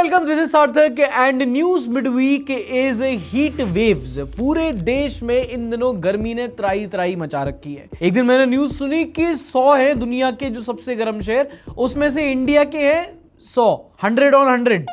Welcome, this is सार्थक and news midweek is heat waves. पूरे देश में इन दिनों गर्मी ने त्राही त्राही मचा रखी है। एक दिन मैंने न्यूज सुनी कि 100 है दुनिया के जो सबसे गर्म शहर, उसमें से इंडिया के हैं 100 ऑन 100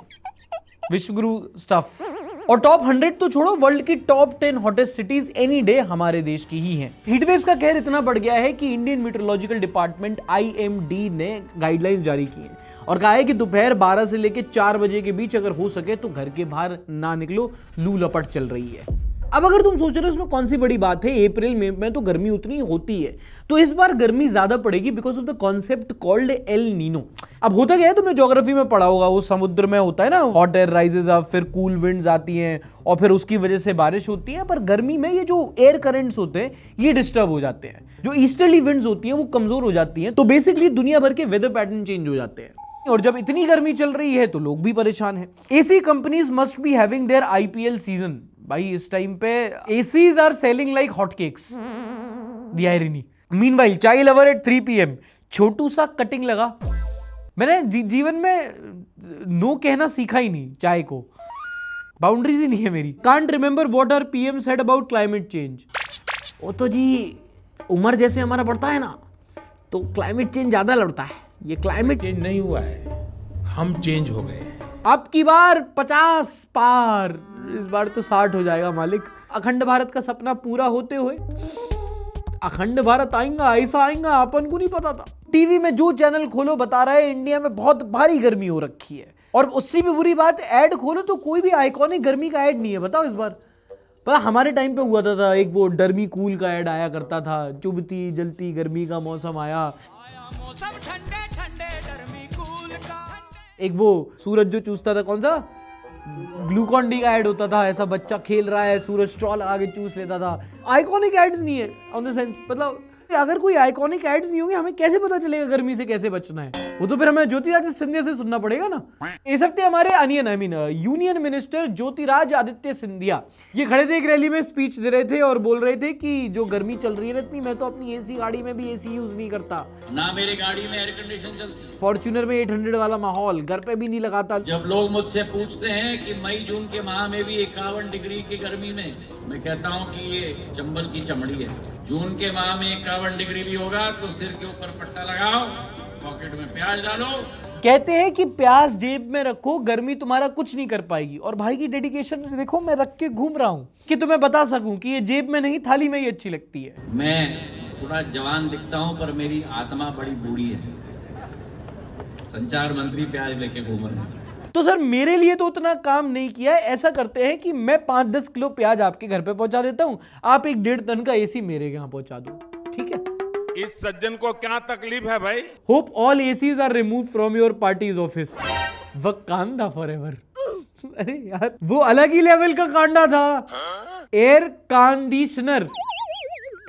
विश्वगुरु स्टफ। और टॉप 100 तो छोड़ो, वर्ल्ड की top 10 hottest cities any day हमारे देश की ही हैं। हीटवेव्स का कहर इतना बढ़ गया है कि इंडियन मीटरोलॉजिकल डिपार्टमेंट IMD ने गाइडलाइंस जारी की हैं और कहा है कि दोपहर 12 से लेकर 4 बजे के बीच अगर हो सके तो घर के बाहर ना निकलो, लू लपट चल रही है। अब अगर तुम सोच रहे हो इसमें कौन सी बड़ी बात है, अप्रैल मई में तो गर्मी उतनी होती है, तो इस बार गर्मी ज्यादा पड़ेगी because of the concept called El Nino. अब होता क्या है, तुमने ज्योग्राफी में पढ़ा होगा, वो समुद्र में होता है ना, हॉट एयर राइजेस अप, फिर कूल विंड्स आती हैं और फिर उसकी वजह से बारिश होती है। पर गर्मी में ये जो एयर करंट्स होते हैं ये डिस्टर्ब हो जाते हैं, जो ईस्टर्ली विंड्स होती हैं वो कमजोर हो जाती हैं, तो बेसिकली दुनिया भर के वेदर पैटर्न चेंज हो जाते हैं। और जब इतनी गर्मी चल रही है तो लोग भी परेशान हैं। AC companies must be having their IPL season. भाई इस टाइम पे ACs are selling like hot cakes. The irony. Meanwhile chai lover at 3 PM छोटू सा कटिंग लगा। मैंने जीवन में नो कहना सीखा ही नहीं, चाय को बाउंड्रीज ही नहीं है मेरी। Can't remember what are PM said about climate change. वो तो जी उम्र जैसे हमारा बढ़ता है ना तो क्लाइमेट चेंज ज्यादा लड़ता है। ये क्लाइमेट चेंज नहीं हुआ है, हम चेंज हो गए। अब की बार 50 पार, इस बार तो 60 हो जाएगा मालिक। अखंड भारत का सपना पूरा होते हुए अखंड भारत आएगा, ऐसा आएगा अपन को नहीं पता था। टीवी में जो चैनल खोलो बता रहा है इंडिया में बहुत भारी गर्मी हो रखी है। और उससे भी बुरी बात, ऐड खोलो तो कोई भी आइकॉनिक गर्मी का ऐड नहीं है। बताओ इस बार पता हमारे टाइम पे हुआ था एक वो डर्मी कूल का ऐड आया करता था, चुभती जलती गर्मी का मौसम आया, मौसम ठंडे ठंडे डर्मी कूल का। एक वो सूरज जो चूसता था, कौन सा ग्लूकॉन डी का ऐड होता था, ऐसा बच्चा खेल रहा है सूरज स्ट्रॉ लगा के चूस लेता था। आइकॉनिक एड्स नहीं है ऑन द सेंस, मतलब अगर कोई आइकॉनिक एड्स नहीं होंगे हमें कैसे पता चलेगा गर्मी से कैसे बचना है? वो तो फिर हमें ज्योतिरादित्य सिंधिया से सुनना पड़ेगा ना। इस हफ्ते हमारे यूनियन मिनिस्टर ज्योतिरादित्य सिंधिया ये खड़े थे एक रैली में, स्पीच दे रहे थे और बोल रहे थे कि जो गर्मी चल रही है ना इतनी, मैं तो अपनी AC गाड़ी में भी AC यूज नहीं करता ना, मेरी गाड़ी में एयर कंडीशन चलती। फॉर्च्यूनर में 800 वाला माहौल, घर पे भी नहीं लगाता। जब लोग मुझसे पूछते हैं कि मई जून के माह में भी 51 डिग्री की गर्मी में, मैं कहता हूं कि ये चंबल की चमड़ी है। जून के माह में 51 डिग्री भी होगा तो सिर के ऊपर पट्टा लगाओ, पॉकेट में प्याज डालो। कहते हैं कि प्याज जेब में रखो, गर्मी तुम्हारा कुछ नहीं कर पाएगी। और भाई की डेडिकेशन देखो, मैं रख के घूम रहा हूं कि तुम्हें बता सकूं कि ये जेब में नहीं थाली में ही अच्छी लगती है। मैं थोड़ा जवान दिखता हूं पर मेरी आत्मा बड़ी बूढ़ी है। संचार मंत्री प्याज लेके घूम रहे हैं। तो सर मेरे लिए तो उतना काम नहीं किया है। ऐसा करते हैं कि मैं 5-10 किलो प्याज आपके घर पे पहुंचा देता हूं, आप 1-1.5 टन का AC मेरे यहाँ पहुंचा दो, ठीक है? इस सज्जन को क्या तकलीफ है भाई? Hope all ACs are remove from your parties office. Wakanda forever. अरे यार वो अलग ही लेवल का कांडा था, एयर कंडीशनर,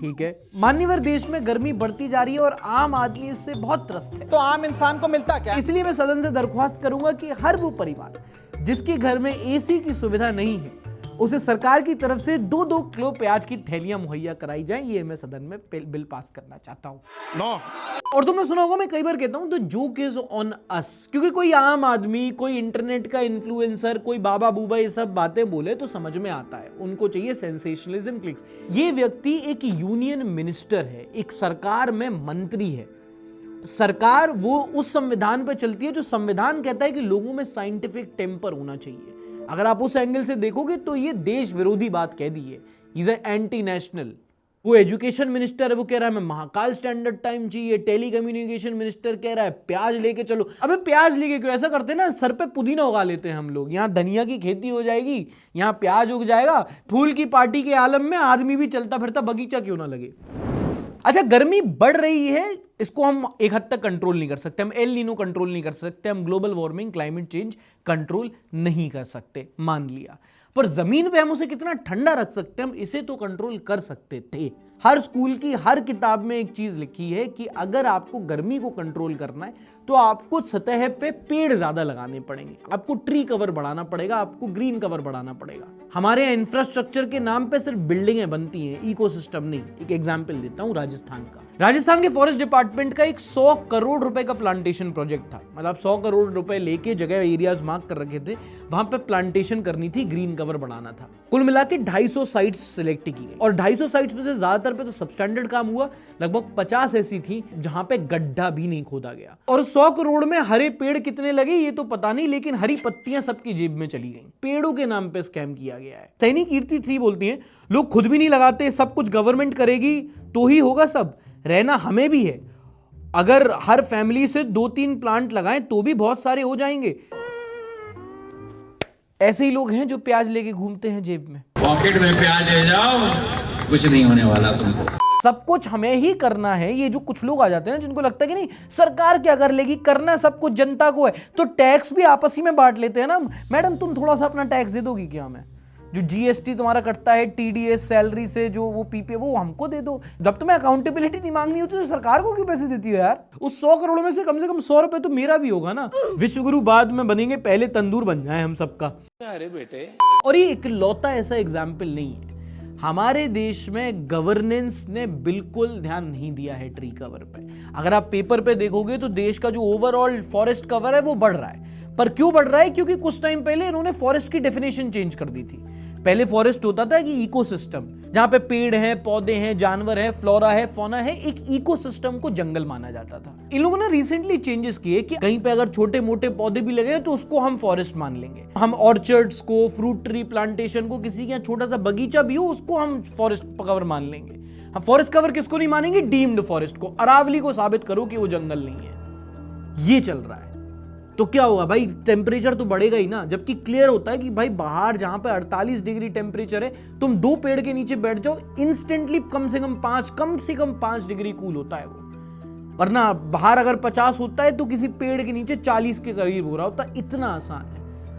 ठीक है। मान्यवर देश में गर्मी बढ़ती जा रही है और आम आदमी इससे बहुत त्रस्त है। तो आम इंसान को मिलता क्या? इसलिए मैं सदन से दरख्वास्त करूंगा कि हर वो परिवार जिसके घर में AC की सुविधा नहीं है उसे सरकार की तरफ से 2-2 किलो प्याज की थैलियां मुहैया कराई जाएं। ये मैं सदन में बिल पास करना चाहता हूं। नो। और तुमने सुना होगा, मैं कई बार कहता हूं the joke is on us, क्योंकि कोई आम आदमी, कोई इंटरनेट का इन्फ्लुएंसर, कोई बाबा बूबा ये सब बातें बोले तो समझ में आता है, उनको चाहिए सेंसेशनलिज्म, क्लिक्स। ये व्यक्ति एक यूनियन मिनिस्टर है, एक सरकार में मंत्री है। सरकार वो उस संविधान पर चलती है जो संविधान कहता है कि लोगों में साइंटिफिक टेम्पर होना चाहिए। अगर आप उस एंगल से देखोगे तो ये देश विरोधी बात कह दी है, इज एंटी नेशनल। वो एजुकेशन मिनिस्टर है, वो कह रहा है मैं महाकाल स्टैंडर्ड टाइम चाहिए। टेली कम्युनिकेशन मिनिस्टर कह रहा है प्याज लेके चलो। अबे प्याज लेके क्यों? ऐसा करते हैं ना, सर पे पुदीना उगा लेते हैं हम लोग, यहाँ धनिया की खेती हो जाएगी, यहाँ प्याज उग जाएगा। फूल की पार्टी के आलम में आदमी भी चलता फिरता बगीचा क्यों ना लगे। अच्छा, गर्मी बढ़ रही है, इसको हम एक हद तक कंट्रोल नहीं कर सकते, हम एल नीनो कंट्रोल नहीं कर सकते, हम global warming, climate change control नहीं कर सकते, मान लिया। पर जमीन पे हम उसे कितना ठंडा रख सकते हैं, हम इसे तो कंट्रोल कर सकते थे। हर स्कूल की हर किताब में एक चीज लिखी है कि अगर आपको गर्मी को कंट्रोल करना है तो आपको सतह पे पेड़ ज्यादा लगाने पड़ेंगे, आपको ट्री कवर बढ़ाना पड़ेगा, आपको ग्रीन कवर बढ़ाना पड़ेगा। हमारे यहाँ इंफ्रास्ट्रक्चर के नाम पे सिर्फ बिल्डिंगें बनती हैं, इकोसिस्टम नहीं। एक एग्जांपल देता हूं राजस्थान का। राजस्थान के फॉरेस्ट डिपार्टमेंट का एक 100 करोड़ रुपए का प्लांटेशन प्रोजेक्ट था। मतलब 100 करोड़ रुपए लेके जगह एरियाज मार्क कर रखे थे, वहां पे प्लांटेशन करनी थी, ग्रीन कवर बढ़ाना था। कुल मिला के 250 साइट्स सिलेक्ट की गई और 250 साइट्स में से ज्यादातर पे तो सबस्टैंडर्ड काम हुआ। लगभग 50 ऐसी थी जहां पे गड्ढा भी नहीं खोदा गया। और 100 करोड़ में हरे पेड़ कितने लगे ये तो पता नहीं, लेकिन हरी पत्तियां सबकी जेब में चली गई। पेड़ों के नाम पे स्कैम किया गया है। सैनिक कीर्ति 3 बोलती है, लोग खुद भी नहीं लगाते, सब कुछ गवर्नमेंट करेगी तो ही होगा सब। रहना हमें भी है। अगर हर फैमिली से 2-3 प्लांट लगाएं तो भी बहुत सारे हो जाएंगे। ऐसे ही लोग हैं जो प्याज लेके घूमते हैं जेब में। पॉकेट में प्याज ले जाओ, कुछ नहीं होने वाला तुमको। सब कुछ हमें ही करना है। ये जो कुछ लोग आ जाते हैं ना जिनको लगता है कि नहीं सरकार क्या कर लेगी, करना सब कुछ जनता को है, तो टैक्स भी आपस ही में बांट लेते हैं ना। मैडम तुम थोड़ा सा अपना टैक्स दे दोगी क्या? हमें जो जीएसटी तुम्हारा कटता है टीडीएस सैलरी से, जो वो पीपीए, वो हमको दे दो। जब तुम्हें अकाउंटेबिलिटी नहीं मांगनी होती तो सरकार को क्यों पैसे देती हो यार? उस 100 करोड़ में से कम 100 रुपए तो मेरा भी होगा ना। विश्वगुरु बाद में बनेंगे, पहले तंदूर बन जाए हम सबका। अरे बेटे, और ये इकलौता ऐसा एग्जाम्पल नहीं है। हमारे देश में गवर्नेंस ने बिल्कुल ध्यान नहीं दिया है ट्री कवर पे। अगर आप पेपर पे देखोगे तो देश का जो ओवरऑल फॉरेस्ट कवर है वो बढ़ रहा है। पर क्यों बढ़ रहा है? क्योंकि कुछ टाइम पहले इन्होंने फॉरेस्ट की डेफिनेशन चेंज कर दी थी। पहले फॉरेस्ट होता था कि इकोसिस्टम, जहां पे पेड़ हैं, पौधे हैं, जानवर है, फ्लोरा है, फौना है, एक इकोसिस्टम को जंगल माना जाता था। इन लोगों ने रिसेंटली चेंजेस किए कि कहीं पे अगर छोटे मोटे पौधे भी लगे तो उसको हम फॉरेस्ट मान लेंगे। हम ऑर्चर्ड्स को, फ्रूट ट्री प्लांटेशन को, किसी के यहाँ छोटा सा बगीचा भी हो उसको हम फॉरेस्ट कवर मान लेंगे। हम फॉरेस्ट कवर किसको नहीं मानेंगे? डीम्ड फॉरेस्ट को। अरावली को साबित करो कि वो जंगल नहीं है। ये चल रहा है। तो क्या होगा भाई? टेम्परेचर तो बढ़ेगा ही ना। जबकि क्लियर होता है कि भाई बाहर जहां पे 48 डिग्री टेम्परेचर है, तुम 2 पेड़ के नीचे बैठ जाओ, इंस्टेंटली कम से कम 5 डिग्री कूल होता है वो। वरना बाहर अगर 50 होता है तो किसी पेड़ के नीचे 40 के करीब हो रहा होता। इतना आसान है।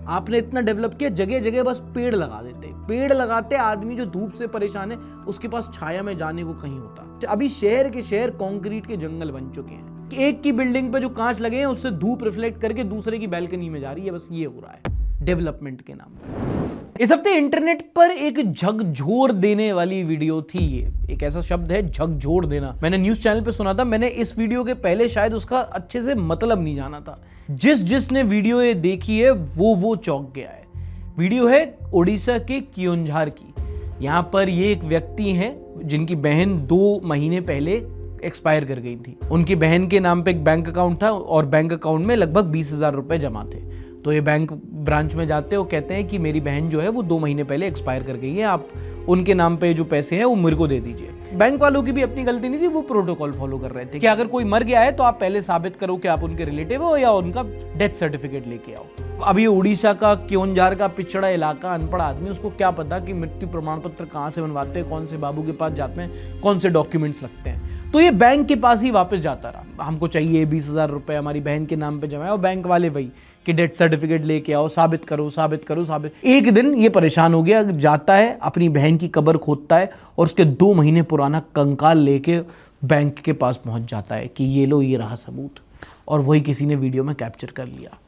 आपने इतना डेवलप किया, जगह जगह बस पेड़ लगा देते। पेड़ लगाते आदमी जो धूप से परेशान है उसके पास छाया में जाने को कहीं होता। अभी शहर के शहर कंक्रीट के जंगल बन चुके हैं। एक की बिल्डिंग पे जो कांच लगे हैं उससे धूप रिफ्लेक्ट करके दूसरे की बैल्कनी में जा रही है। बस ये हो रहा है डेवलपमेंट के नाम पर। इस हफ्ते इंटरनेट पर एक झकझोर देने वाली वीडियो थी। ये एक ऐसा शब्द है झकझोर देना, मैंने न्यूज चैनल पे सुना था। मैंने इस वीडियो के पहले शायद उसका अच्छे से मतलब नहीं जाना था। जिसने वीडियो ये देखी है वो चौंक गया है। वीडियो है उड़ीसा के क्योंझार की। यहाँ पर ये एक व्यक्ति हैं जिनकी बहन 2 महीने पहले एक्सपायर कर गई थी। उनकी बहन के नाम पे एक बैंक अकाउंट था और बैंक अकाउंट में लगभग 20,000 रुपए जमा थे। तो ये बैंक ब्रांच में जाते हैं, वो कहते हैं कि मेरी बहन जो है वो 2 महीने पहले एक्सपायर कर गई है, आप उनके नाम पे जो पैसे हैं वो मेरे को दे दीजिए। बैंक वालों की भी अपनी गलती नहीं थी, वो प्रोटोकॉल फॉलो कर रहे थे कि अगर कोई मर गया है तो आप पहले साबित करो कि आप उनके रिलेटिव हो या उनका डेथ सर्टिफिकेट लेके आओ। अभी उड़ीसा का क्योंझार का पिछड़ा इलाका, अनपढ़ आदमी, उसको क्या पता कि मृत्यु प्रमाण पत्र कहाँ से बनवाते हैं, कौन से बाबू के पास जाते हैं, कौन से डॉक्यूमेंट्स लगते हैं। तो ये बैंक के पास ही वापस जाता रहा। हमको चाहिए 20,000 रुपए हमारी बहन के नाम पे जमा है, और बैंक वाले वही कि डेथ सर्टिफिकेट लेके आओ, साबित करो। एक दिन ये परेशान हो गया, जाता है अपनी बहन की कब्र खोदता है और उसके 2 महीने पुराना कंकाल लेके बैंक के पास पहुंच जाता है कि ये लो, ये रहा सबूत। और वही किसी ने वीडियो में कैप्चर कर लिया।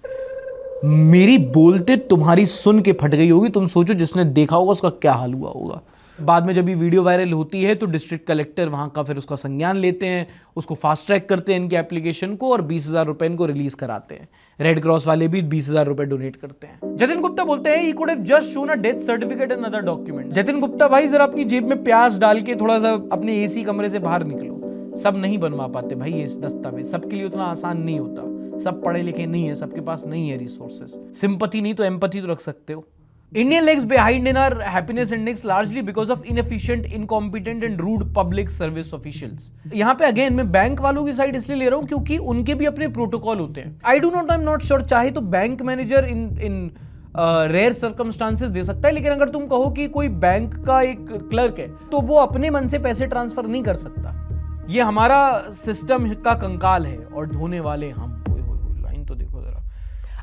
मेरी बोलते तुम्हारी सुन के फट गई होगी। तुम सोचो जिसने देखा होगा उसका क्या हाल हुआ होगा। बाद में जब ये वीडियो वायरल होती है तो डिस्ट्रिक्ट कलेक्टर वहां का फिर उसका संज्ञान लेते हैं, उसको फास्ट ट्रैक करते हैं इनके एप्लीकेशन को, और 20,000 रुपए इनको रिलीज कराते हैं। रेड क्रॉस वाले भी 20,000 रुपए डोनेट करते हैं। जतिन गुप्ता बोलते हैं he could have just shown a death certificate and other document। Jatin Gupta भाई जरा अपनी जेब में प्याज डाल के थोड़ा सा अपने एसी कमरे से बाहर निकलो। सब नहीं बनवा पाते भाई ये दस्तावेज, सबके लिए उतना आसान नहीं होता। सब पढ़े लिखे नहीं है, सबके पास नहीं है रिसोर्सेस। सिंपैथी नहीं तो एम्पैथी तो रख सकते हो। India lags behind in our happiness index largely because of inefficient, incompetent and rude public service officials। यहाँ पे अगेन मैं बैंक वालों की साइड इसलिए ले रहा हूँ क्योंकि उनके भी अपने प्रोटोकॉल होते हैं। आई एम नॉट श्योर, चाहे तो बैंक मैनेजर इन रेयर सर्कमस्टांसेस दे सकता है, लेकिन अगर तुम कहो कि कोई बैंक का एक क्लर्क है तो वो अपने मन से पैसे ट्रांसफर नहीं कर सकता। ये हमारा सिस्टम का कंकाल है और ढोने वाले हम। लाइन तो देखो जरा।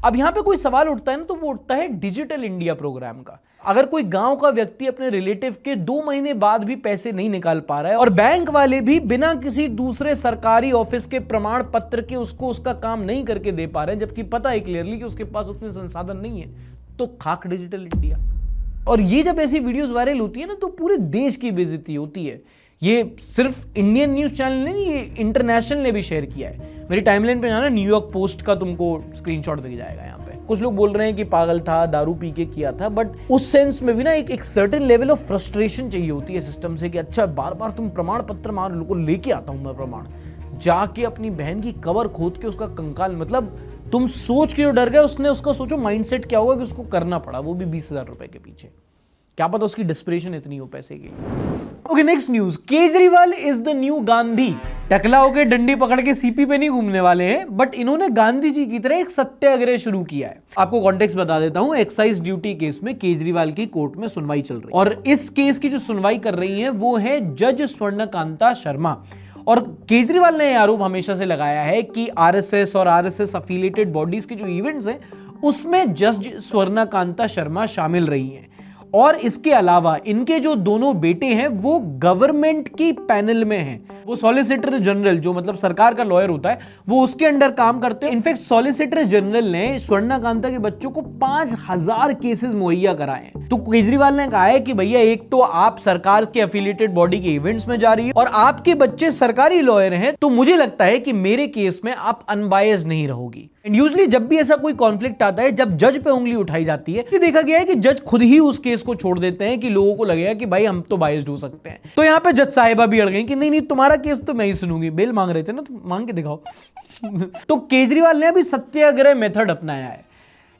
अब यहां पे कोई सवाल उठता है ना, तो वो उठता है डिजिटल इंडिया प्रोग्राम का। अगर कोई गांव का व्यक्ति अपने रिलेटिव के 2 महीने बाद भी पैसे नहीं निकाल पा रहा है और बैंक वाले भी बिना किसी दूसरे सरकारी ऑफिस के प्रमाण पत्र के उसको उसका काम नहीं करके दे पा रहे हैं, जबकि पता है क्लियरली कि उसके पास उतने संसाधन नहीं है, तो खाक डिजिटल इंडिया। और ये जब ऐसी वीडियोस वायरल होती है ना, तो पूरे देश की बेइज्जती होती है। ये सिर्फ इंडियन न्यूज चैनल ने नहीं, ये इंटरनेशनल ने भी शेयर किया है। मेरी टाइमलाइन पे जाना, न्यूयॉर्क पोस्ट का तुमको स्क्रीनशॉट दिख जाएगा यहाँ पे। कुछ लोग बोल रहे हैं कि पागल था, दारू पी के किया था, बट उस सेंस में भी ना एक सर्टेन लेवल ऑफ फ्रस्ट्रेशन चाहिए होती है सिस्टम से कि अच्छा बार बार तुम प्रमाण पत्र मार लो, लेके आता हूं मैं प्रमाण, जाके अपनी बहन की कबर खोद के उसका कंकाल, मतलब तुम सोच के जो डर गए, उसने उसका सोचो माइंडसेट क्या होगा कि उसको करना पड़ा, वो भी 20,000 रुपए के पीछे। क्या पता उसकी डिस्परेशन इतनी हो पैसे की। Okay, next news, Kejriwal is the new Gandhi. टकला होकर डंडी पकड़ के सीपी पे नहीं घूमने वाले हैं, बट इन्होंने गांधी जी की तरह एक सत्याग्रह शुरू किया है। आपको कॉन्टेक्स्ट बता देता हूं, एक्साइज ड्यूटी केस में केजरीवाल की कोर्ट में सुनवाई चल रही है, और इस केस की जो सुनवाई कर रही है वो है जज स्वर्णकांता शर्मा। और केजरीवाल ने यह आरोप हमेशा से लगाया है कि आरएसएस और आरएसएस एफिलिएटेड बॉडीज के जो इवेंट्स हैं उसमें जज स्वर्णकांता शर्मा शामिल रही हैं, और इसके अलावा इनके जो दोनों बेटे हैं वो गवर्नमेंट की पैनल में हैं। वो सॉलिसिटर जनरल, जो मतलब सरकार का लॉयर होता है, वो उसके अंडर काम करते हैं। इनफैक्ट सॉलिसिटर जनरल ने स्वर्णकांता के बच्चों को 5,000 केसेस मुहैया कराए हैं। तो केजरीवाल ने कहा है कि भैया, एक तो आप सरकार के एफिलिएटेड बॉडी के इवेंट्स में जा रही है और आपके बच्चे सरकारी लॉयर हैं, तो मुझे लगता है कि मेरे केस में आप अनबायस्ड नहीं रहोगी। एंड यूजुअली जब भी ऐसा कोई कॉन्फ्लिक्ट आता है, जब जज पे उंगली उठाई जाती है, तो देखा गया है कि जज खुद ही उस केस को छोड़ देते हैं कि लोगों को लगेगा कि भाई हम तो बायस्ड हो सकते हैं। तो यहां पे जज साहिबा भी अड़ गई कि नहीं नहीं, तुम्हारा केस तो मैं ही सुनूंगी। बेल मांग रहे थे ना, तो मांग के दिखाओ। तो केजरीवाल ने अभी सत्याग्रह मेथड अपनाया है।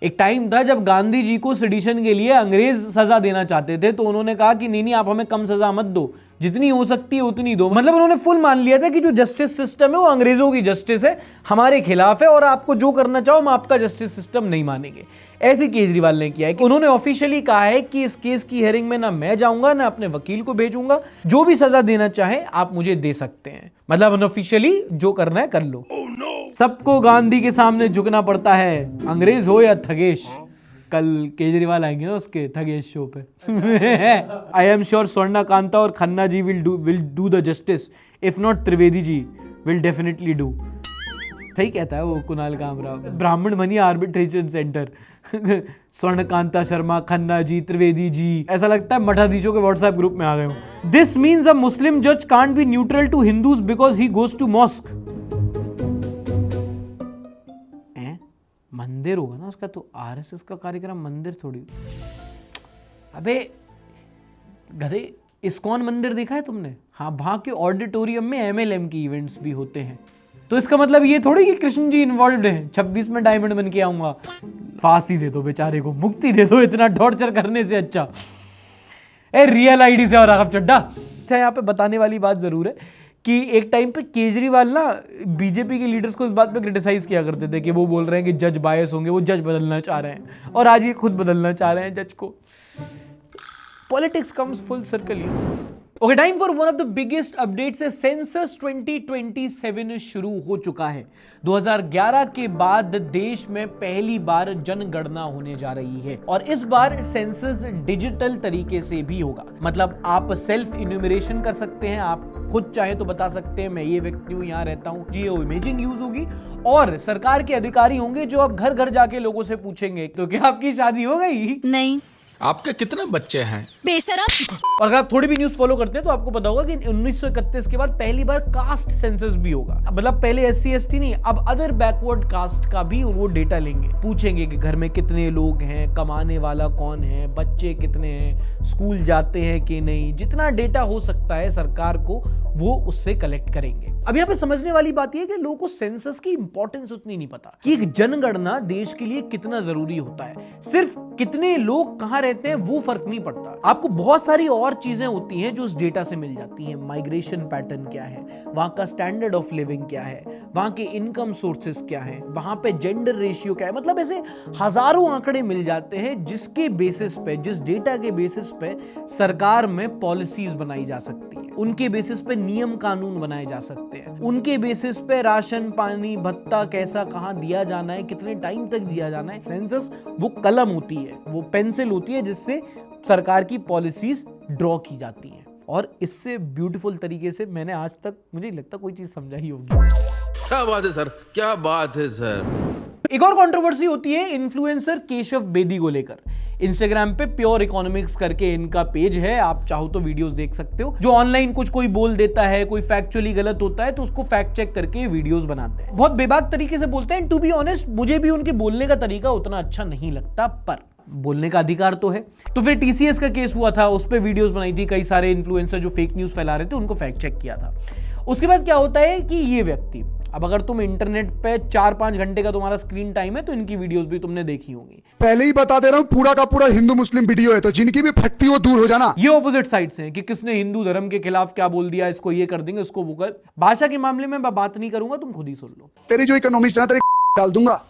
एक टाइम था जब गांधी जी को सेडिशन के लिए अंग्रेज सजा देना चाहते थे, तो उन्होंने कहा कि नहीं नहीं, आप हमें कम सजा मत दो, जितनी हो सकती है उतनी दो। मतलब उन्होंने फुल मान लिया था कि जो जस्टिस सिस्टम है वो अंग्रेजों की जस्टिस है, हमारे खिलाफ है, और आपको जो करना चाहो हम आपका जस्टिस सिस्टम नहीं मानेंगे। ऐसे केजरीवाल ने किया है कि उन्होंने ऑफिशियली कहा है कि इस केस की हियरिंग में ना मैं जाऊंगा ना अपने वकील को भेजूंगा, जो भी सजा देना चाहे आप मुझे दे सकते हैं। मतलब अनऑफिशियली जो करना है कर लो। सबको गांधी के सामने झुकना पड़ता है, अंग्रेज हो या थगेश। कल केजरीवाल आएंगे ना उसके थगेश शो पे। आई एम श्योर स्वर्णकांता और Khanna ji will do the justice, if not Trivedi ji will definitely do. सही कहता है वो Kunal Kamra. Brahman money arbitration centre. Swarnakanta Sharma, Khanna ji, Trivedi ji, ऐसा लगता है मठाधीशों के व्हाट्सएप ग्रुप में आ गए हो। दिस मीन्स अ मुस्लिम जज can't be neutral to Hindus because he goes to mosque. मंदिर होगा ना उसका, तो आरएसएस का कार्यक्रम मंदिर थोड़ी। अबे गधे, इस्कॉन मंदिर देखा है तुमने? हाँ, वहां के ऑडिटोरियम में एमएलएम की इवेंट्स भी होते हैं। तो इसका मतलब ये थोड़ी कि कृष्ण जी इन्वॉल्व हैं। 26 में डायमंड बन के आऊंगा। फांसी दे दो बेचारे को, मुक्ति दे दो, इतना टॉर्चर करने से अच्छा। रियल आईडी से और राघव चड्डा। अच्छा, यहाँ पे बताने वाली बात जरूर है कि एक टाइम पे केजरीवाल ना बीजेपी के लीडर्स को इस बात पे क्रिटिसाइज किया करते थे कि वो बोल रहे हैं कि जज बायस होंगे, वो जज बदलना चाह रहे हैं, और आज ये खुद बदलना चाह रहे हैं जज को। Politics comes full circle. Okay, time for one of the biggest updates है। सेंसस 2027 शुरू हो चुका है। 2011 के बाद देश में पहली बार जनगणना होने जा रही है, और इस बार सेंसस डिजिटल तरीके से भी होगा। मतलब आप सेल्फ इन्यूमरेशन कर सकते हैं, आप खुद चाहे तो बता सकते हैं मैं ये व्यक्ति हूं, यहाँ रहता हूं। जियो इमेजिंग यूज होगी, और सरकार के अधिकारी होंगे जो अब घर घर जाके लोगों से पूछेंगे तो क्या आपकी शादी हो गई? नहीं। आपके कितने बच्चे हैं? बेशरम। और अगर आप थोड़ी भी न्यूज फॉलो करते हैं तो आपको पता होगा कि 1931 के बाद पहली बार कास्ट सेंसस भी होगा। मतलब पहले SC ST नहीं, अब अदर बैकवर्ड कास्ट का भी वो डेटा लेंगे। पूछेंगे कि घर में कितने लोग हैं, कमाने वाला कौन है, बच्चे कितने हैं, स्कूल जाते हैं कि नहीं। जितना डेटा हो सकता है सरकार को वो उससे कलेक्ट करेंगे। अब यहाँ पे समझने वाली बात यह है कि लोगों को सेंसस की इंपॉर्टेंस उतनी नहीं पता कि एक जनगणना देश के लिए कितना जरूरी होता है। सिर्फ कितने लोग कहां रहते हैं वो फर्क नहीं पड़ता, आपको बहुत सारी और चीजें होती हैं जो उस डेटा से मिल जाती हैं। माइग्रेशन पैटर्न क्या है, वहां का स्टैंडर्ड ऑफ लिविंग क्या है, वहां के इनकम सोर्सेस क्या है, वहां पे जेंडर रेशियो क्या है। मतलब ऐसे हजारों आंकड़े मिल जाते हैं जिसके बेसिस पे, जिस डेटा के बेसिस पे सरकार में पॉलिसीज बनाई जा सकती है। उनके बेसिस पे नियम कानून बनाए जा सकते हैं, उनके बेसिस पे राशन पानी भत्ता कैसा कहां दिया जाना है, कितने टाइम तक दिया जाना है। सेंसस वो कलम होती है, वो पेंसिल होती है जिससे सरकार की पॉलिसीज ड्रॉ की जाती हैं, और इससे ब्यूटीफुल तरीके से मैंने आज तक मुझे नहीं लगता कोई चीज समझा ही होगी। क्या बात है सर, क्या बात है सर। एक और कंट्रोवर्सी होती है इन्फ्लुएंसर केशव बेदी को लेकर। इंस्टाग्राम पे प्योर इकोनॉमिक्स करके इनका पेज है, आप चाहो तो वीडियोस देख सकते हो। जो ऑनलाइन कुछ कोई बोल देता है, कोई फैक्चुअली गलत होता है तो उसको फैक्ट चेक करके वीडियोस बनाते हैं, बहुत बेबाक तरीके से बोलते हैं। टू बी ऑनेस्ट मुझे भी उनके बोलने का तरीका उतना अच्छा नहीं लगता, पर बोलने का अधिकार तो है। तो फिर टीसीएस का केस हुआ था, उस पर वीडियोस बनाई थी, कई सारे इन्फ्लुएंसर जो फेक न्यूज फैला रहे थे उनको फैक्ट चेक किया था। उसके बाद क्या होता है कि ये व्यक्ति, अब अगर तुम इंटरनेट पे 4-5 घंटे का तुम्हारा स्क्रीन टाइम है तो इनकी वीडियोस भी तुमने देखी होंगी। पहले ही बता दे रहा हूं, पूरा का पूरा हिंदू मुस्लिम वीडियो है, तो जिनकी भी फटती हो दूर हो जाना। ये ऑपोजिट साइड्स हैं कि किसने हिंदू धर्म के खिलाफ क्या बोल दिया, इसको ये कर देंगे, इसको वो कर। भाषा के मामले में मैं बात नहीं करूंगा, तुम खुद ही सुन लो। तेरी जो इकोनॉमिक्स है ना, तेरे डाल दूंगा।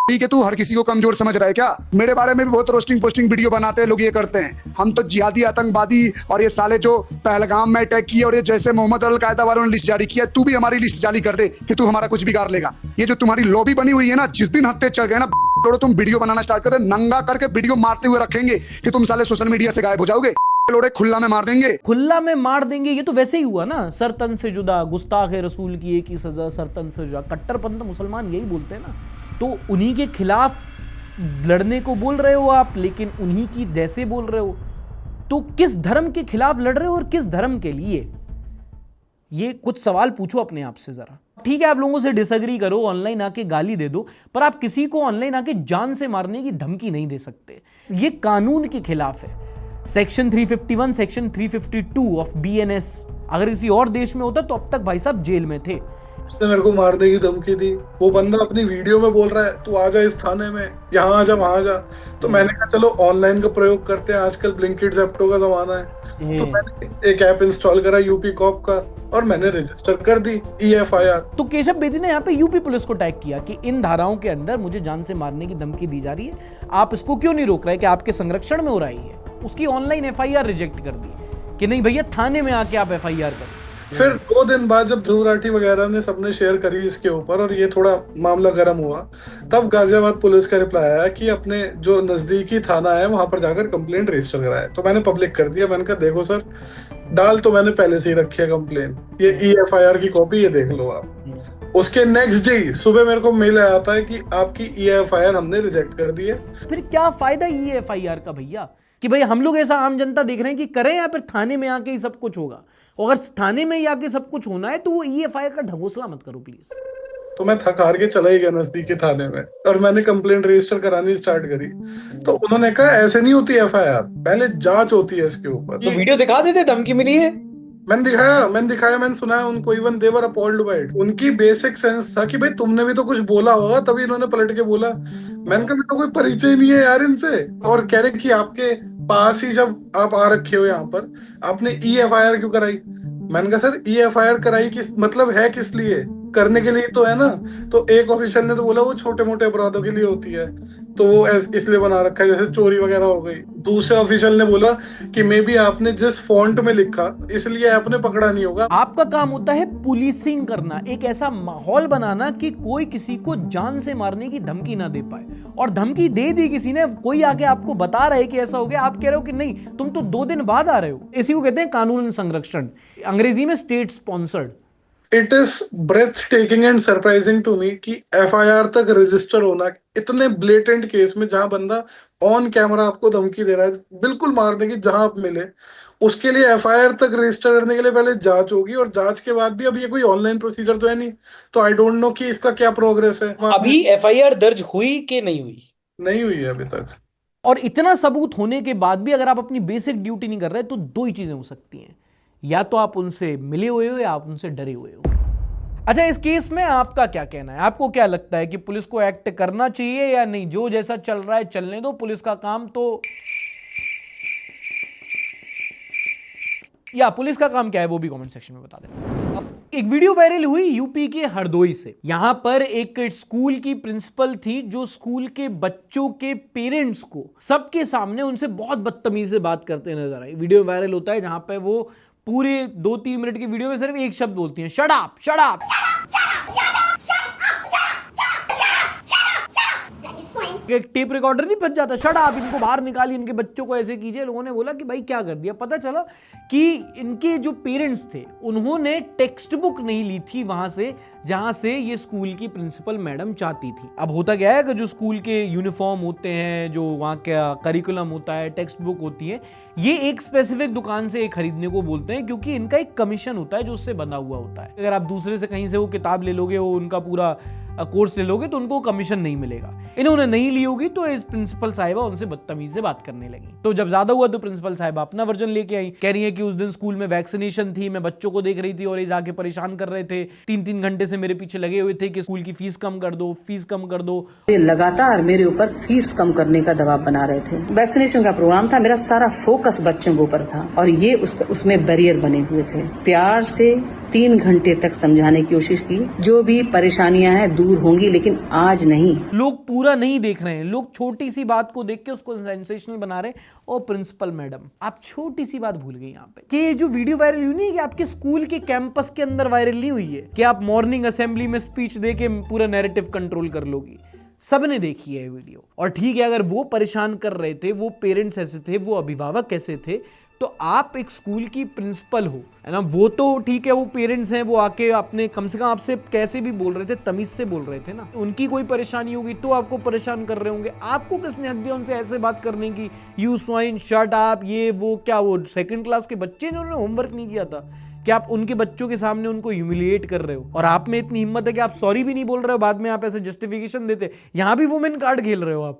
ठीक है, तू हर किसी को कमजोर समझ रहा है क्या? मेरे बारे में भी बहुत रोस्टिंग पोस्टिंग वीडियो बनाते हैं लोग, ये करते हैं। हम तो जिहादी आतंकवादी और ये साले जो पहलगाम में अटैक किए और ये जैसे मोहम्मद अल कायदा वालों ने लिस्ट जारी किया, तू भी हमारी लिस्ट जारी कर दे कि तू हमारा कुछ बिगाड़ लेगा। ये जो तुम्हारी लॉबी बनी हुई है ना, जिस दिन हत्ते चढ़ गए ना, तुम वीडियो बनाना स्टार्ट कर, नंगा करके वीडियो मारते हुए रखेंगे कि तुम साले सोशल मीडिया से गायब हो जाओगे। लोड़े खुल्ला में मार देंगे, खुल्ला में मार देंगे। ये तो वैसे ही हुआ ना, सर तन से जुदा, गुस्ताख रसूल की एक ही सजा, सर तन से जुदा। कट्टरपंथ मुसलमान यही बोलते हैं ना, तो उन्हीं के खिलाफ लड़ने को बोल रहे हो आप, लेकिन उन्हीं की जैसे बोल रहे हो। तो किस धर्म के खिलाफ लड़ रहे हो और किस धर्म के लिए? ये कुछ सवाल पूछो अपने आप से जरा। ठीक है, आप लोगों से डिसएग्री करो, ऑनलाइन आके गाली दे दो, पर आप किसी को ऑनलाइन आके जान से मारने की धमकी नहीं दे सकते। ये कानून के खिलाफ है। सेक्शन 351, सेक्शन 352 ऑफ बीएनएस अगर किसी और देश में होता तो अब तक भाई साहब जेल में थे। उसने मेरे को मारने की धमकी दी। वो बंदा अपनी वीडियो में बोल रहा है तू आ जा इस थाने में, यहाँ आ जा वहां जा। तो मैंने कहा चलो ऑनलाइन का प्रयोग करते हैं, आजकल ब्लिंकिट ज़ेप्टो का जमाना है। तो मैंने एक ऐप इंस्टॉल करा यूपी कॉप का, और मैंने रजिस्टर कर दी EFIR। तो केशव बेदी ने यहाँ पे यूपी पुलिस को टैग किया कि इन धाराओं के अंदर मुझे जान से मारने की धमकी दी जा रही है, आप इसको क्यों नहीं रोक रहे कि आपके संरक्षण में हो रही है। उसकी ऑनलाइन FIR रिजेक्ट कर दी कि नहीं भैया, थाने में आके आप FIR करो। फिर 2 दिन बाद जब ध्रुव राठी वगैरह ने सबने शेयर करी इसके ऊपर और ये थोड़ा मामला गर्म हुआ, तब गाजियाबाद पुलिस का रिप्लाई आया कि अपने जो नजदीकी थाना है वहां पर जाकर कंप्लेंट रजिस्टर कराए। तो मैंने पब्लिक कर दिया। मैंने कहा देखो सर, डाल तो मैंने पहले से ही रखी है कंप्लेंट, ये EFIR की कॉपी, ये देख लो आप। उसके नेक्स्ट डे सुबह मेरे को मेल आया था कि आपकी EFIR हमने रिजेक्ट कर दी है। फिर क्या फायदा EFIR का भैया, कि भाई हम लोग ऐसा आम जनता देख रहे हैं कि करें या फिर थाने में आके ही सब कुछ होगा। अगर थाने में ही आके सब कुछ होना है तो वो EFIR का ढकोसला मत करो प्लीज। तो मैं थक हार के चला ही गया नजदीकी थाने में और मैंने कंप्लेंट रजिस्टर करानी स्टार्ट करी। तो उन्होंने कहा ऐसे नहीं होती FIR, पहले जांच होती है इसके ऊपर। तो वीडियो दिखा देते, धमकी मिली है। मैंने दिखाया, मैंने सुनाया उनको। Even they were appalled by it. उनकी बेसिक सेंस था कि भाई तुमने भी तो कुछ बोला होगा तभी इन्होंने पलट के बोला। मैंने कहा तो कोई परिचय नहीं है यार इनसे। और कह रहे कि आपके पास ही जब आप आ रखे हो यहाँ पर, आपने EFIR क्यों कराई? मैंने कहा सर EFIR कराई किस मतलब है, किस लिए करने के लिए तो है ना। तो एक ऑफिशियल ने तो बोला वो छोटे मोटे अपराधों के लिए होती है, तो वो इसलिए बना रखा है जैसे चोरी वगैरह हो गई। दूसरे ऑफिशियल ने बोला कि मे बी आपने जिस फॉन्ट में लिखा इसलिए आपने पकड़ा नहीं होगा। आपका काम होता है पुलिसिंग करना, एक ऐसा माहौल बनाना कि कोई किसी को जान से मारने की धमकी ना दे पाए। और धमकी दे दी किसी ने, कोई आके आपको बता रहा है कि ऐसा हो गया, आप कह रहे हो कि नहीं तुम तो 2 दिन बाद आ रहे हो। इसी को कहते हैं कानून संरक्षण, अंग्रेजी में state sponsored. It is breathtaking and surprising to me कि FIR तक रजिस्टर होना इतने ब्लेटेंट केस में, जहां बंदा ऑन कैमरा आपको धमकी दे रहा है बिल्कुल मार देगी जहां आप मिले, उसके लिए FIR तक रजिस्टर करने के लिए पहले जांच होगी। और जांच के बाद भी अब ये कोई ऑनलाइन प्रोसीजर तो है नहीं, तो आई डोंट नो कि इसका क्या प्रोग्रेस है। अभी FIR दर्ज हुई कि नहीं हुई? नहीं हुई है अभी तक। और इतना सबूत होने के बाद भी अगर आप अपनी बेसिक ड्यूटी नहीं कर रहे तो 2 ही चीजें हो सकती हैं, या तो आप उनसे मिले हुए हो या आप उनसे डरे हुए हो। अच्छा, इस केस में आपका क्या कहना है? आपको क्या लगता है कि पुलिस को एक्ट करना चाहिए या नहीं? जो जैसा चल रहा है चलने दो, पुलिस का काम तो, या पुलिस का काम क्या है वो भी कमेंट सेक्शन में बता देना। अब एक वीडियो वायरल हुई यूपी के हरदोई से। यहां पर एक स्कूल की प्रिंसिपल थी जो स्कूल के बच्चों के पेरेंट्स को सबके सामने उनसे बहुत बदतमीजी से बात करते नजर आई। वीडियो वायरल होता है जहां पे वो पूरे 2-3 मिनट की वीडियो में सिर्फ एक शब्द बोलती हैं, शट अप, शट अप। एक टेप रिकॉर्डर नहीं फंस जाता, शट अप, इनको बाहर निकालिए, इनके बच्चों को ऐसे कीजिए। लोगों ने बोला कि भाई क्या कर दिया। पता चला कि इनके जो पेरेंट्स थे उन्होंने टेक्स्ट बुक नहीं ली थी वहां से जहां से ये स्कूल की प्रिंसिपल मैडम चाहती थी। अब होता क्या है कि जो स्कूल के यूनिफॉर्म होते हैं, जो वहां का करिकुलम होता है, टेक्स्ट बुक होती है, ये एक स्पेसिफिक दुकान से खरीदने को बोलते हैं क्योंकि इनका एक कमीशन होता है जो उससे बंधा हुआ होता है। अगर आप दूसरे से कहीं से वो किताब ले लोगे, वो उनका पूरा कोर्स ले लोगे तो उनको कमीशन नहीं मिलेगा। इन्होंने नहीं ली होगी तो इस प्रिंसिपल साहिबा उनसे बदतमीजी से बात करने लगी। तो जब ज्यादा हुआ तो प्रिंसिपल साहिबा अपना वर्जन लेके आई, कह रही है कि उस दिन स्कूल में वैक्सीनेशन थी, मैं बच्चों को देख रही थी और ये जाके परेशान कर रहे थे, 3-3 घंटे से मेरे पीछे लगे हुए थे कि स्कूल की फीस कम कर दो, फीस कम कर दो। ये लगातार मेरे ऊपर फीस कम करने का दबाव बना रहे थे। वैक्सीनेशन का प्रोग्राम था, मेरा सारा फोकस बच्चों के ऊपर था और ये उसमें बैरियर बने हुए थे। प्यार से 3 घंटे तक समझाने की कोशिश की, जो भी परेशानियां हैं दूर होंगी, लेकिन आज नहीं। लोग पूरा नहीं देख रहे हैं, लोग छोटी सी बात को देख के उसको सेंसेशनल बना रहे हैं। और प्रिंसिपल मैडम, आप छोटी सी बात भूल गई यहाँ पे कि ये जो वीडियो वायरल हुई नहीं है कि आपके स्कूल के कैंपस के अंदर वायरल नहीं हुई है कि आप मॉर्निंग असेंबली में स्पीच दे के पूरा नैरेटिव कंट्रोल कर लोगी। सबने देखी है वीडियो। और ठीक है, अगर वो परेशान कर रहे थे, वो पेरेंट्स ऐसे थे, वो अभिभावक कैसे थे, तो आप एक स्कूल की प्रिंसिपल हो, है ना, वो तो ठीक है, वो पेरेंट्स हैं, वो आके अपने कम से कम आपसे कैसे भी बोल रहे थे, तमीज से बोल रहे थे ना। उनकी कोई परेशानी होगी तो आपको परेशान कर रहे होंगे। आपको किसने हक दिया उनसे ऐसे बात करने की, यू स्वाइन, शट अप, ये वो, क्या वो 2nd क्लास के बच्चे जिन्होंने होमवर्क नहीं किया था, कि आप उनके बच्चों के सामने उनको ह्यूमिलिएट कर रहे हो। और आप में इतनी हिम्मत है कि आप सॉरी भी नहीं बोल रहे हो, बाद में आप ऐसे जस्टिफिकेशन देते। यहां भी वुमेन कार्ड खेल रहे हो आप।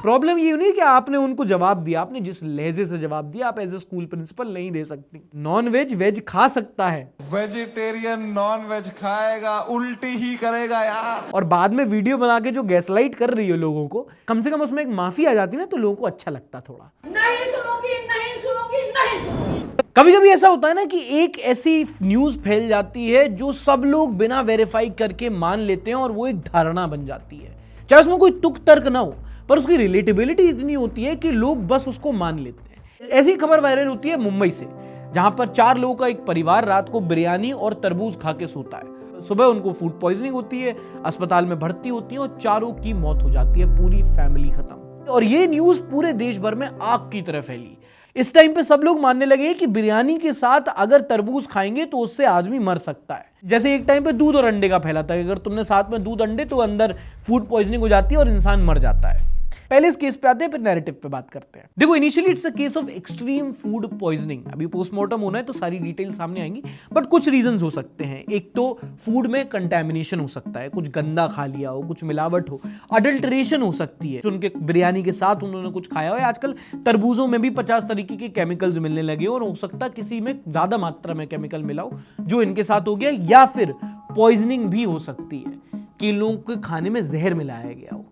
प्रॉब्लम ये नहीं कि आपने उनको जवाब दिया, आपने जिस लहजे से जवाब दिया आप एज ए स्कूल प्रिंसिपल नहीं दे सकती। नॉन वेज वेज खा सकता है, वेजिटेरियन नॉन वेज खाएगा, उल्टी ही करेगा यार। और बाद में वीडियो बना के जो गैसलाइट कर रही है लोगों को, कम से कम उसमें एक माफी आ जाती ना तो लोगों को अच्छा लगता थोड़ा। नहीं सुनूंगी, नहीं सुनूंगी, नहीं सुनूंगी। कभी कभी ऐसा होता है ना कि एक ऐसी न्यूज फैल जाती है जो सब लोग बिना वेरीफाई करके मान लेते हैं और वो एक धारणा बन जाती है, चाहे उसमें कोई तुक तर्क ना हो, पर उसकी रिलेटेबिलिटी इतनी होती है कि लोग बस उसको मान लेते हैं। ऐसी खबर वायरल होती है मुंबई से, जहां पर 4 लोगों का एक परिवार रात को बिरयानी और तरबूज खा के सोता है। सुबह उनको फूड पॉइजनिंग होती है, अस्पताल में भर्ती होती है और चारों की मौत हो जाती है, पूरी फैमिली खत्म। और ये न्यूज पूरे देश भर में आग की तरह फैली। इस टाइम पे सब लोग मानने लगे कि बिरयानी के साथ अगर तरबूज खाएंगे तो उससे आदमी मर सकता है। जैसे एक टाइम पे दूध और अंडे का फैला था, अगर तुमने साथ में दूध अंडे तो अंदर फूड पॉइजनिंग हो जाती है और इंसान मर जाता है। पहले इस केस पे आते हैं, फिर नैरेटिव पे बात करते हैं। देखो, initially it's a case of extreme food poisoning. अभी पोस्टमार्टम होना है तो सारी डिटेल सामने आएंगी, बट कुछ रीजंस हो सकते हैं। एक तो फूड में कंटेमिनेशन हो सकता है, कुछ गंदा खा लिया हो, कुछ मिलावट हो, अडल्ट्रेशन हो सकती है, उनके बिरयानी के साथ उन्होंने कुछ खाया हो। आजकल तरबूजों में भी 50 तरीके के केमिकल्स मिलने लगे और हो सकता है किसी में ज्यादा मात्रा में केमिकल मिला हो जो इनके साथ हो गया, या फिर पॉइजनिंग भी हो सकती है कि लोगों के खाने में जहर मिलाया गया हो।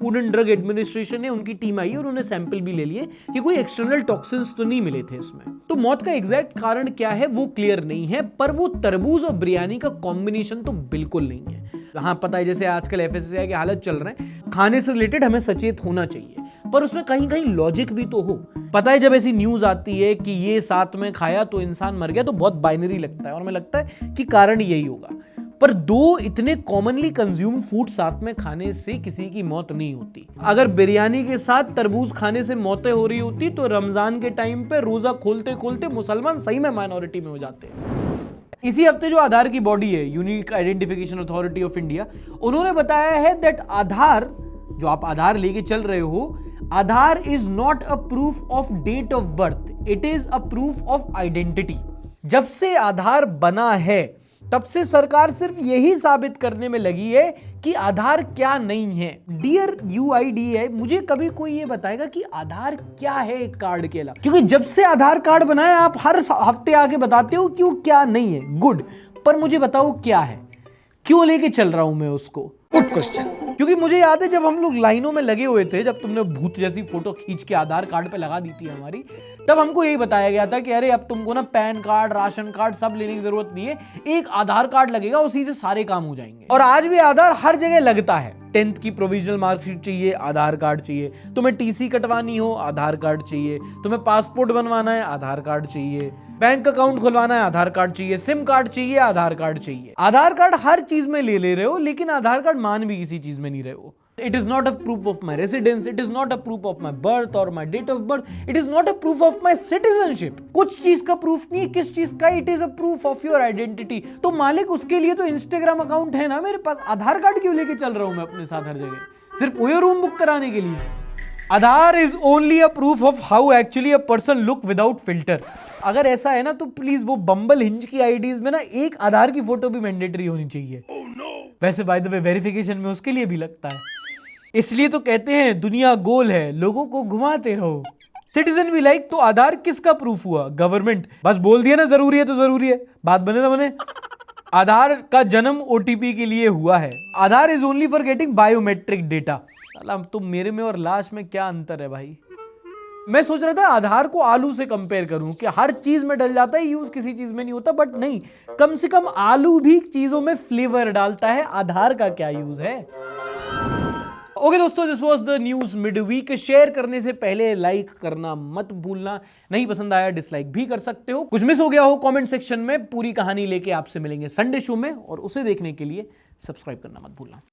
फूड एंड ड्रग एडमिनिस्ट्रेशन ने, उनकी टीम आई और उन्होंने सैंपल भी ले लिए कि कोई एक्सटर्नल टॉक्सिन्स तो नहीं मिले थे इसमें। तो मौत का एग्जैक्ट कारण क्या है वो क्लियर नहीं है, पर वो तरबूज और बिरयानी का कॉम्बिनेशन तो बिल्कुल नहीं है। हाँ, पता है जैसे आजकल FSSAI के हालत चल रहे हैं, खाने से रिलेटेड हमें सचेत होना चाहिए, पर उसमें कहीं कहीं लॉजिक भी तो हो। पता है जब ऐसी न्यूज आती है कि ये साथ में खाया तो इंसान मर गया, तो बहुत बाइनरी लगता है और हमें लगता है कि कारण यही होगा। पर 2 इतने कॉमनली कंज्यूम फूड साथ में खाने से किसी की मौत नहीं होती। अगर बिरयानी के साथ तरबूज खाने से मौतें हो रही होती तो रमजान के टाइम पे रोजा खोलते खोलते मुसलमान सही में माइनॉरिटी में हो जाते। इसी हफ्ते जो आधार की बॉडी है, unique identification authority of India, उन्होंने बताया है दैट आधार, जो आप आधार लेके चल रहे हो, Aadhaar is not a proof of date of birth, it is a proof of identity. जब से आधार बना है तब से सरकार सिर्फ यही साबित करने में लगी है कि आधार क्या नहीं है। डियर UIDAI, मुझे कभी कोई ये बताएगा कि आधार क्या है एक कार्ड के अलावा? क्योंकि जब से आधार कार्ड बना है आप हर हफ्ते आके बताते हो क्यों क्या नहीं है। गुड, पर मुझे बताओ क्या है, क्यों लेके चल रहा हूं मैं उसको? Good question. क्योंकि मुझे याद है जब हम लोग लाइनों में लगे हुए थे, जब तुमने भूत जैसी फोटो खींच के आधार कार्ड पे लगा दी थी हमारी, तब हमको यही बताया गया था कि अरे अब तुमको ना पैन कार्ड, राशन कार्ड सब लेने की जरूरत नहीं है, एक आधार कार्ड लगेगा, उसी से सारे काम हो जाएंगे। और आज भी आधार हर जगह लगता है। 10th की प्रोविजनल मार्कशीट चाहिए, आधार कार्ड चाहिए। तुम्हें TC कटवानी हो, आधार कार्ड चाहिए। तुम्हें पासपोर्ट बनवाना है, आधार कार्ड चाहिए। बैंक अकाउंट खुलवाना है आधार कार्ड चाहिए, सिम कार्ड चाहिए, आधार कार्ड चाहिए। आधार कार्ड हर चीज में ले रहे हो, लेकिन आधार कार्ड मान भी किसी चीज में नहीं रहे हो। It is not a proof of my residence, it is not a proof of my birth or my date of birth, it is not a proof of my citizenship। कुछ चीज का प्रूफ नहीं है, किस चीज का? It is a proof of your identity। तो मालिक उसके लिए तो इंस्टाग्राम अकाउंट है ना मेरे पास, आधार कार्ड क्यों लेके चल रहा हूं मैं अपने साथ हर जगह, सिर्फ वो रूम बुक कराने के लिए? Aadhaar is only a proof of how actually a person look without filter. अगर ऐसा है ना तो प्लीज वो बम्बल हिंज की आईडीज में ना एक आधार की फोटो भी मैंडेटरी होनी चाहिए। वैसे बाय द वे वेरिफिकेशन में उसके लिए भी लगता है। इसलिए तो कहते हैं दुनिया गोल है, लोगों को घुमाते रहो। सिटीजन भी लाइक, तो आधार किसका प्रूफ हुआ? गवर्नमेंट बस बोल दिया ना जरूरी है तो जरूरी है, बात बने ना बने। आधार का जन्म ओटीपी के लिए हुआ है। Aadhaar is only for getting biometric data. तो मेरे में और लाश में क्या अंतर है भाई? मैं सोच रहा था आधार को आलू से कंपेयर करूं कि हर चीज में डल जाता है यूज, किसी चीज में नहीं होता, बट नहीं, कम से कम आलू भी चीजों में फ्लेवर डालता है, आधार का क्या यूज है? ओके दोस्तों, this was the news mid week. Share करने से पहले लाइक करना मत भूलना, नहीं पसंद आया डिसलाइक भी कर सकते हो, कुछ मिस हो गया हो कमेंट सेक्शन में। पूरी कहानी लेके आपसे मिलेंगे संडे शो में, और उसे देखने के लिए सब्सक्राइब करना मत भूलना।